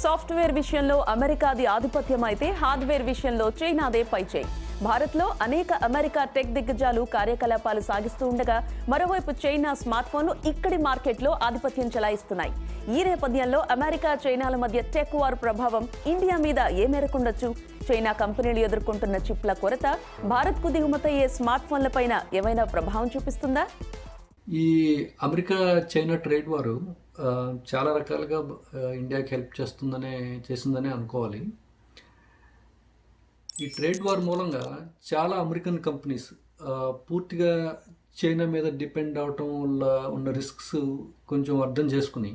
Software విషయంలో అమెరికాది ఆధిపత్యం అయితే హార్డ్వేర్ విషయంలో చైనాదే పైచేయి. భారత్లో అనేక అమెరికా టెక్ దిగ్గజాలు కార్యకలాపాలు సాగిస్తూ ఉండగా మరోవైపు చైనా స్మార్ట్ ఫోన్లు ఇక్కడి మార్కెట్లో ఆధిపత్యం చెలాయిస్తున్నాయి. ఈ నేపథ్యంలో అమెరికా చైనాల మధ్య టెక్ వార్ ప్రభావం ఇండియా మీద ఏ మేరకుండొచ్చు? చైనా కంపెనీలు ఎదుర్కొంటున్న చిప్ల కొరత భారత్కు దిగుమతయ్యే స్మార్ట్ ఫోన్లపైన ఏమైనా ప్రభావం చూపిస్తుందా? ఈ అమెరికా చైనా ట్రేడ్ వారు చాలా రకాలుగా ఇండియాకి హెల్ప్ చేసిందనే అనుకోవాలి. ఈ ట్రేడ్ వార్ మూలంగా చాలా అమెరికన్ కంపెనీస్ పూర్తిగా చైనా మీద డిపెండ్ అవటం వల్ల ఉన్న రిస్క్స్ కొంచెం అర్థం చేసుకుని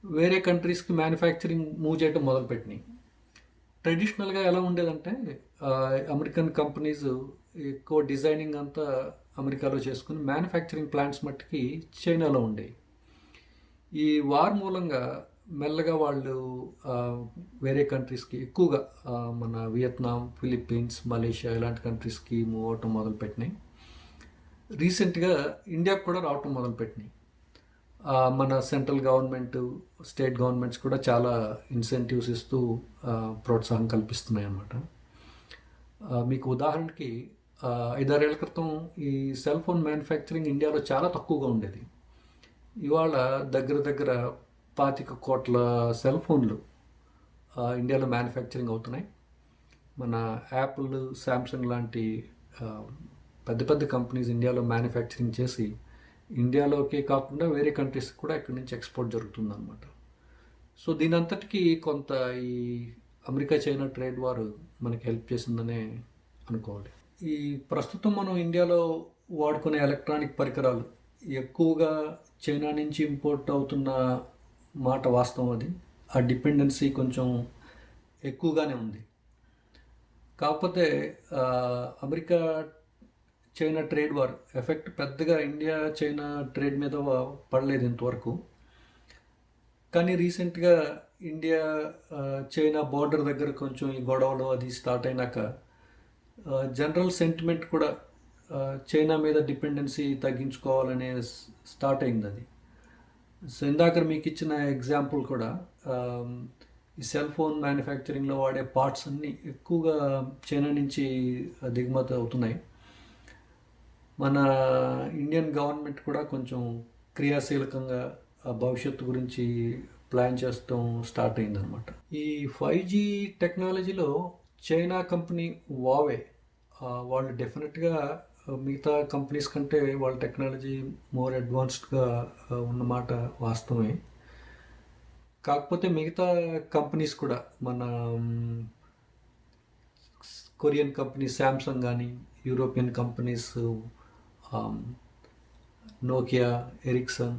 వేరే కంట్రీస్కి మ్యానుఫ్యాక్చరింగ్ మూవ్ చేయడం మొదలుపెట్టినాయి. ట్రెడిషనల్గా ఎలా ఉండేదంటే అమెరికన్ కంపెనీస్ ఎక్కువ డిజైనింగ్ అంతా అమెరికాలో చేసుకుని మ్యానుఫ్యాక్చరింగ్ ప్లాంట్స్ మట్టుకి చైనాలో ఉండేవి. ఈ వార్ మూలంగా మెల్లగా వాళ్ళు వేరే కంట్రీస్కి ఎక్కువగా మన వియత్నాం, ఫిలిప్పీన్స్, మలేషియా ఇలాంటి కంట్రీస్కి మూవ్ అవటం మొదలుపెట్టినాయి. రీసెంట్గా ఇండియాకు కూడా రావటం మొదలుపెట్టినాయి. మన సెంట్రల్ గవర్నమెంట్, స్టేట్ గవర్నమెంట్స్ కూడా చాలా ఇన్సెంటివ్స్ ఇస్తూ ప్రోత్సాహం కల్పిస్తున్నాయి అన్నమాట. మీకు ఉదాహరణకి 5-6 ఏళ్ల క్రితం ఈ సెల్ ఫోన్ మ్యానుఫ్యాక్చరింగ్ ఇండియాలో చాలా తక్కువగా ఉండేది. ఇవాళ దగ్గర 25 కోట్ల సెల్ ఫోన్లు ఇండియాలో మ్యానుఫ్యాక్చరింగ్ అవుతున్నాయి. మన యాపిల్, శాంసంగ్ లాంటి పెద్ద కంపెనీస్ ఇండియాలో మ్యానుఫ్యాక్చరింగ్ చేసి ఇండియాలోకే కాకుండా వేరే కంట్రీస్కి కూడా ఇక్కడి నుంచి ఎక్స్పోర్ట్ జరుగుతుందన్నమాట. సో దీని అంతటికీ కొంత ఈ అమెరికా చైనా ట్రేడ్ వారు మనకి హెల్ప్ చేసిందనే అనుకోవాలి. ఈ ప్రస్తుతం మనం ఇండియాలో వాడుకునే ఎలక్ట్రానిక్ పరికరాలు ఎక్కువగా చైనా నుంచి ఇంపోర్ట్ అవుతున్న మాట వాస్తవం. అది ఆ డిపెండెన్సీ కొంచెం ఎక్కువగానే ఉంది. కాకపోతే America China trade war effect పెద్దగా ఇండియా చైనా ట్రేడ్ మీద పడలేదు ఇంతవరకు. కానీ రీసెంట్గా ఇండియా చైనా బార్డర్ దగ్గర కొంచెం ఈ గొడవలు అది స్టార్ట్ అయినాక జనరల్ సెంటిమెంట్ కూడా చైనా మీద డిపెండెన్సీ తగ్గించుకోవాలనే స్టార్ట్ అయింది అది. సో ఇందాక మీకు ఇచ్చిన ఎగ్జాంపుల్ కూడా ఈ సెల్ ఫోన్ మ్యానుఫ్యాక్చరింగ్లో వాడే పార్ట్స్ అన్నీ ఎక్కువగా చైనా నుంచి దిగుమతి అవుతున్నాయి. మన ఇండియన్ గవర్నమెంట్ కూడా కొంచెం క్రియాశీలకంగా భవిష్యత్తు గురించి ప్లాన్ చేస్తాం స్టార్ట్ అయిందనమాట. ఈ 5G టెక్నాలజీలో చైనా కంపెనీ వావే వాళ్ళు డెఫినెట్గా మిగతా కంపెనీస్ కంటే వాళ్ళ టెక్నాలజీ మోర్ అడ్వాన్స్డ్గా ఉన్నమాట వాస్తవమే. కాకపోతే మిగతా కంపెనీస్ కూడా మన కొరియన్ కంపెనీ శాంసంగ్ కానీ, యూరోపియన్ కంపెనీస్ నోకియా, ఎరిక్సన్,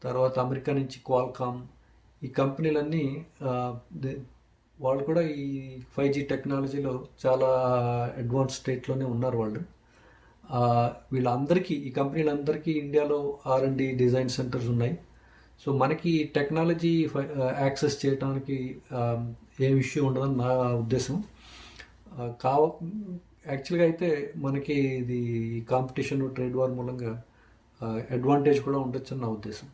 తర్వాత అమెరికా నుంచి క్వాల్కామ్, ఈ కంపెనీలన్నీ వాళ్ళు కూడా ఈ 5G టెక్నాలజీలో చాలా అడ్వాన్స్ స్టేట్లోనే ఉన్నారు వాళ్ళు. వీళ్ళందరికీ, ఈ కంపెనీలందరికీ ఇండియాలో R&D డిజైన్ సెంటర్స్ ఉన్నాయి. సో మనకి టెక్నాలజీ యాక్సెస్ చేయడానికి ఏ ఇష్యూ ఉండదని నా ఉద్దేశం. యాక్చువల్గా అయితే మనకి ఇది కాంపిటీషన్ ట్రేడ్ వార్ మూలంగా అడ్వాంటేజ్ కూడా ఉండొచ్చని నా ఉద్దేశం.